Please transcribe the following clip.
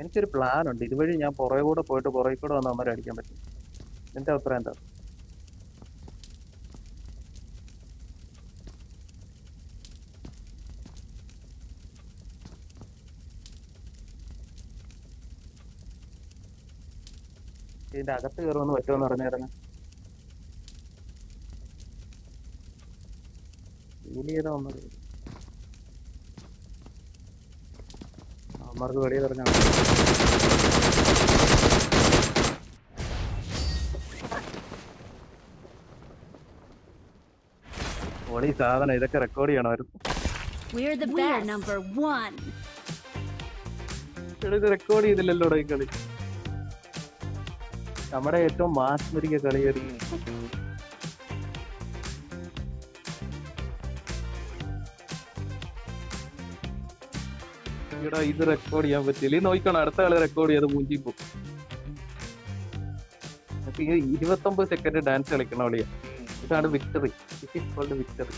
എനിക്കൊരു പ്ലാൻ ഉണ്ട്. ഇതുവഴി ഞാൻ പുറകെ കൂടെ പോയിട്ട് പുറകെ കൂടെ വന്ന് അമ്മരെ അടിക്കാൻ പറ്റും. നിന്റെ അഭിപ്രായം എന്താ? ഇതിന്റെ അകത്ത് കയറുമെന്ന് പറ്റുമെന്ന് പറഞ്ഞായിരുന്നു. ഫീൽ ചെയ്ത ഒന്നത് അമ്മർക്ക് വെളിയിൽ പറഞ്ഞാൽ ഓളി സാധനം ഇതൊക്കെ റെക്കോർഡ് ചെയ്യണമായിരുന്നു. We're the best. Number one. ഇത് റെക്കോർഡ് ചെയ്തില്ലല്ലോ ഈ കളി. നമ്മുടെ ഏറ്റവും മാസ്മരിക കളിയായിരുന്നു. ഇവിടെ ഇത് റെക്കോർഡ് ചെയ്യാൻ പറ്റില്ല. ഈ നോക്കണം, അടുത്ത കളി റെക്കോർഡ് ചെയ്ത് മൂഞ്ചി പോകും. 29 സെക്കൻഡ് ഡാൻസ് കളിക്കണ കളിയാ. ഇതാണ് victory. It is called victory.